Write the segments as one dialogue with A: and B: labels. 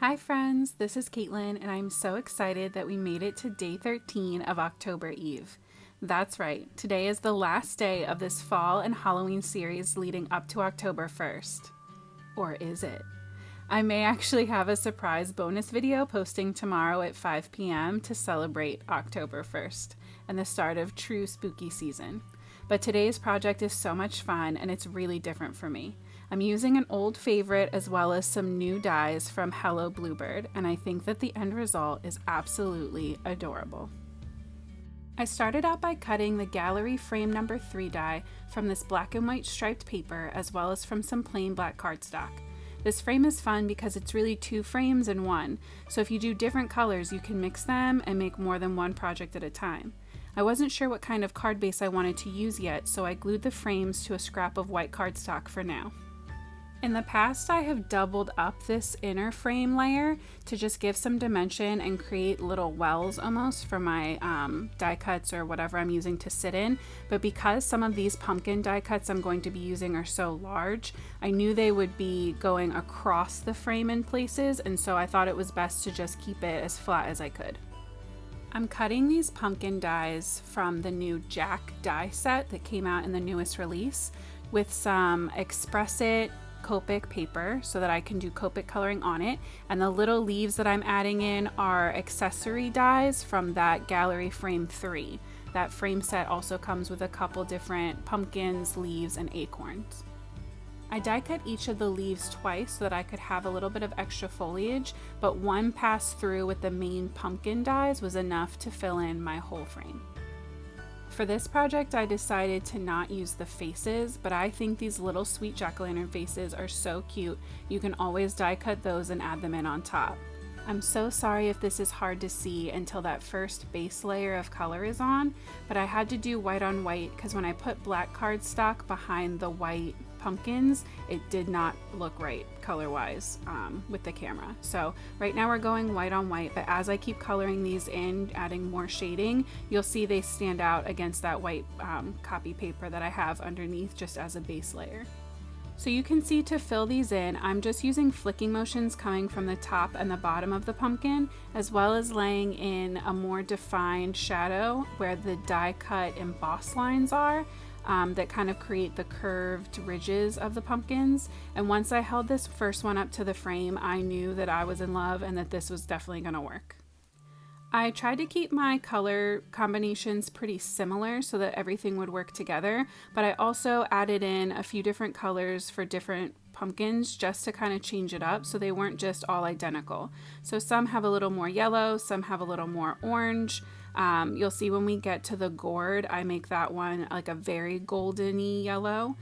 A: Hi friends, this is Caitlin and I'm so excited that we made it to day 13 of October Eve. That's right, today is the last day of this fall and Halloween series leading up to October 1st. Or is it? I may actually have a surprise bonus video posting tomorrow at 5 p.m. to celebrate October 1st and the start of true spooky season. But today's project is so much fun and it's really different for me. I'm using an old favorite as well as some new dies from Hello Bluebird, and I think that the end result is absolutely adorable. I started out by cutting the gallery frame number 3 die from this black and white striped paper as well as from some plain black cardstock. This frame is fun because it's really 2 frames in one, so if you do different colors you can mix them and make more than one project at a time. I wasn't sure what kind of card base I wanted to use yet, so I glued the frames to a scrap of white cardstock for now. In the past, I have doubled up this inner frame layer to just give some dimension and create little wells almost for my die cuts or whatever I'm using to sit in. But because some of these pumpkin die cuts I'm going to be using are so large, I knew they would be going across the frame in places, and so I thought it was best to just keep it as flat as I could. I'm cutting these pumpkin dies from the new Jack die set that came out in the newest release with some Express It Copic paper so that I can do Copic coloring on it, and the little leaves that I'm adding in are accessory dies from that gallery frame 3. That frame set also comes with a couple different pumpkins, leaves, and acorns. I die cut each of the leaves twice so that I could have a little bit of extra foliage, but one pass through with the main pumpkin dies was enough to fill in my whole frame. For this project, I decided to not use the faces, but I think these little sweet jack-o'-lantern faces are so cute. You can always die cut those and add them in on top. I'm so sorry if this is hard to see until that first base layer of color is on, but I had to do white on white because when I put black cardstock behind the white pumpkins, it did not look right color-wise with the camera. So right now we're going white on white, but as I keep coloring these in, adding more shading, you'll see they stand out against that white copy paper that I have underneath just as a base layer. So you can see to fill these in, I'm just using flicking motions coming from the top and the bottom of the pumpkin, as well as laying in a more defined shadow where the die cut embossed lines are. That kind of create the curved ridges of the pumpkins. And once I held this first one up to the frame, I knew that I was in love and that this was definitely going to work. I tried to keep my color combinations pretty similar so that everything would work together, but I also added in a few different colors for different pumpkins just to kind of change it up so they weren't just all identical. So some have a little more yellow, some have a little more orange. You'll see when we get to the gourd, I make that one like a very goldeny yellow.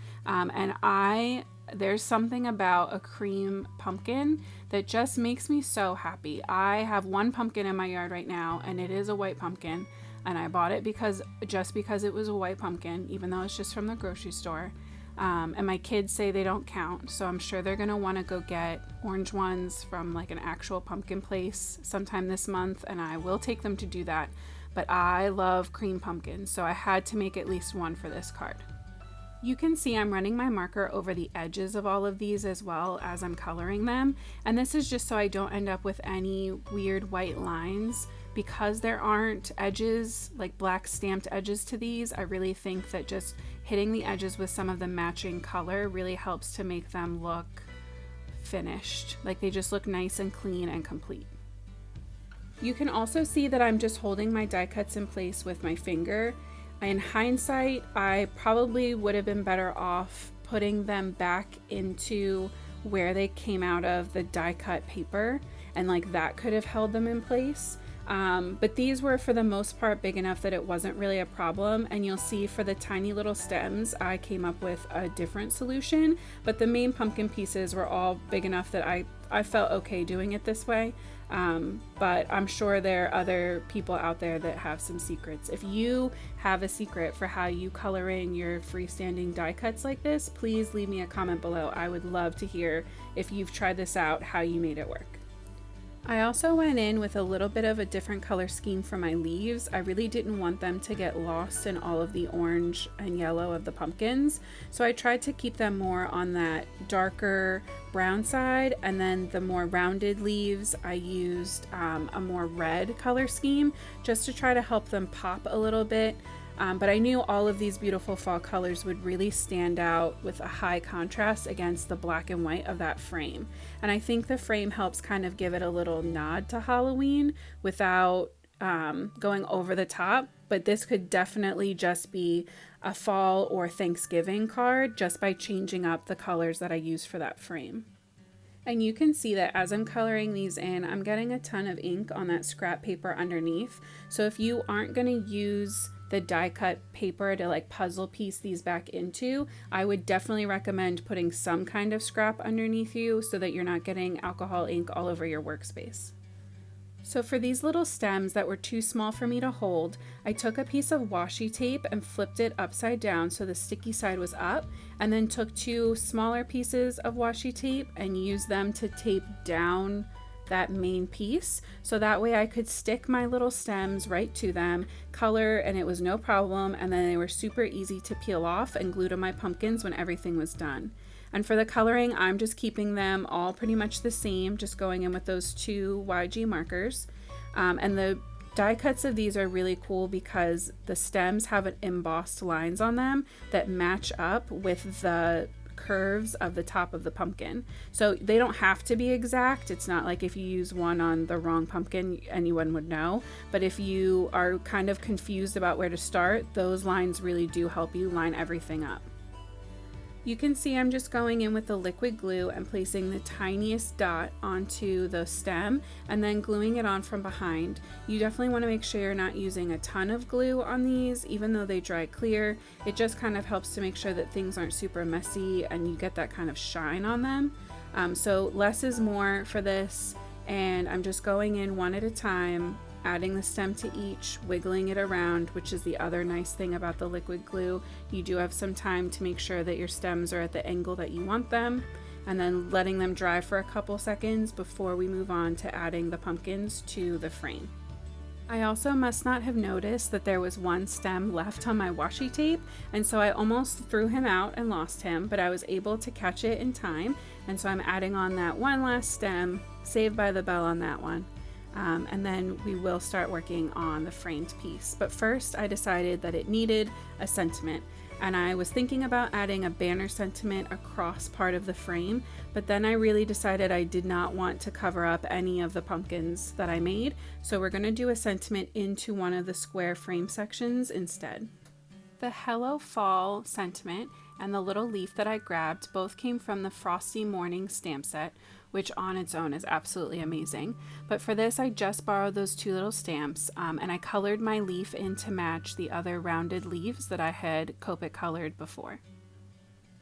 A: There's something about a cream pumpkin that just makes me so happy. I have one pumpkin in my yard right now and it is a white pumpkin, and I bought it just because it was a white pumpkin, even though it's just from the grocery store. And my kids say they don't count, so I'm sure they're gonna want to go get orange ones from like an actual pumpkin place sometime this month, and I will take them to do that. But I love cream pumpkins, so I had to make at least one for this card. You can see I'm running my marker over the edges of all of these as well as I'm coloring them, and this is just so I don't end up with any weird white lines. Because there aren't edges, like black stamped edges to these, I really think that just hitting the edges with some of the matching color really helps to make them look finished, like they just look nice and clean and complete. You can also see that I'm just holding my die cuts in place with my finger. In hindsight, I probably would have been better off putting them back into where they came out of the die cut paper, and like that could have held them in place. But these were for the most part big enough that it wasn't really a problem, and you'll see for the tiny little stems I came up with a different solution, but the main pumpkin pieces were all big enough that I felt okay doing it this way. But I'm sure there are other people out there that have some secrets. If you have a secret for how you color in your freestanding die cuts like this, please leave me a comment below. I would love to hear if you've tried this out, how you made it work. I also went in with a little bit of a different color scheme for my leaves. I really didn't want them to get lost in all of the orange and yellow of the pumpkins, so I tried to keep them more on that darker brown side, and then the more rounded leaves I used a more red color scheme just to try to help them pop a little bit. But I knew all of these beautiful fall colors would really stand out with a high contrast against the black and white of that frame. And I think the frame helps kind of give it a little nod to Halloween without going over the top. But this could definitely just be a fall or Thanksgiving card just by changing up the colors that I use for that frame. And you can see that as I'm coloring these in, I'm getting a ton of ink on that scrap paper underneath. So if you aren't going to use the die cut paper to like puzzle piece these back into, I would definitely recommend putting some kind of scrap underneath you so that you're not getting alcohol ink all over your workspace. So for these little stems that were too small for me to hold, I took a piece of washi tape and flipped it upside down so the sticky side was up, and then took two smaller pieces of washi tape and used them to tape down that main piece, so that way I could stick my little stems right to them, color, and it was no problem, and then they were super easy to peel off and glue to my pumpkins when everything was done. And for the coloring, I'm just keeping them all pretty much the same, just going in with those two YG markers. And the die cuts of these are really cool because the stems have an embossed lines on them that match up with the curves of the top of the pumpkin. So they don't have to be exact. It's not like if you use one on the wrong pumpkin, anyone would know. But if you are kind of confused about where to start, those lines really do help you line everything up. You can see I'm just going in with the liquid glue and placing the tiniest dot onto the stem and then gluing it on from behind. You definitely want to make sure you're not using a ton of glue on these, even though they dry clear. It just kind of helps to make sure that things aren't super messy and you get that kind of shine on them. So less is more for this, and I'm just going in one at a time, adding the stem to each, wiggling it around, which is the other nice thing about the liquid glue. You do have some time to make sure that your stems are at the angle that you want them, and then letting them dry for a couple seconds before we move on to adding the pumpkins to the frame. I also must not have noticed that there was one stem left on my washi tape, and so I almost threw him out and lost him, but I was able to catch it in time, and so I'm adding on that one last stem, saved by the bell on that one. And then we will start working on the framed piece. But first I decided that it needed a sentiment, and I was thinking about adding a banner sentiment across part of the frame, but then I really decided I did not want to cover up any of the pumpkins that I made, so we're going to do a sentiment into one of the square frame sections instead. The Hello Fall sentiment and the little leaf that I grabbed both came from the Frosty Morning stamp set, which on its own is absolutely amazing. But for this, I just borrowed those two little stamps, and I colored my leaf in to match the other rounded leaves that I had Copic colored before.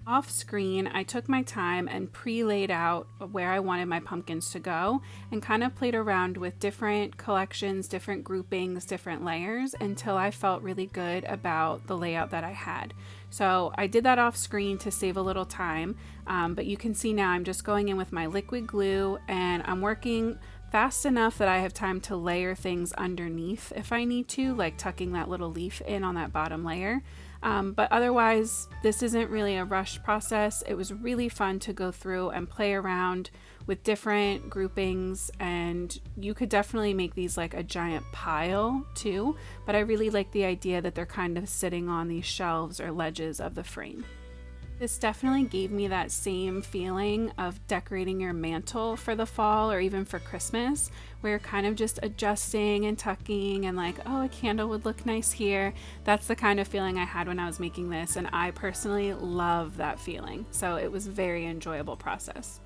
A: Off screen, I took my time and pre-laid out where I wanted my pumpkins to go and kind of played around with different collections, different groupings, different layers until I felt really good about the layout that I had. So I did that off screen to save a little time, but you can see now I'm just going in with my liquid glue and I'm working fast enough that I have time to layer things underneath if I need to, like tucking that little leaf in on that bottom layer. But otherwise, this isn't really a rushed process. It was really fun to go through and play around with different groupings, and you could definitely make these like a giant pile too, but I really like the idea that they're kind of sitting on these shelves or ledges of the frame. This definitely gave me that same feeling of decorating your mantle for the fall or even for Christmas, where you're kind of just adjusting and tucking and like, oh, a candle would look nice here. That's the kind of feeling I had when I was making this, and I personally love that feeling. So it was a very enjoyable process.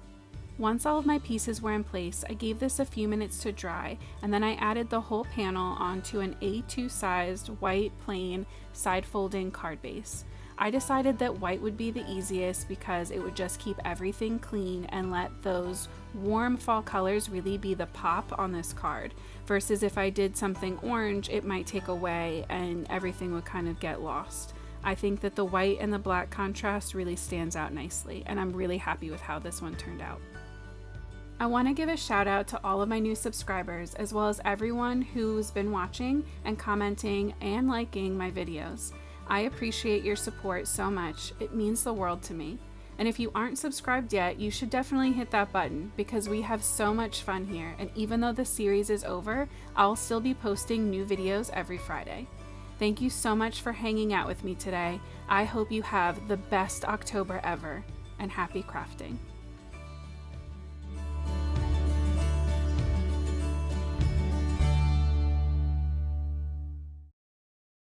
A: Once all of my pieces were in place, I gave this a few minutes to dry, and then I added the whole panel onto an A2 sized white plain side folding card base. I decided that white would be the easiest because it would just keep everything clean and let those warm fall colors really be the pop on this card, versus if I did something orange, it might take away and everything would kind of get lost. I think that the white and the black contrast really stands out nicely, and I'm really happy with how this one turned out. I want to give a shout out to all of my new subscribers, as well as everyone who's been watching and commenting and liking my videos. I appreciate your support so much. It means the world to me. And if you aren't subscribed yet, you should definitely hit that button because we have so much fun here. And even though the series is over, I'll still be posting new videos every Friday. Thank you so much for hanging out with me today. I hope you have the best October ever, and happy crafting.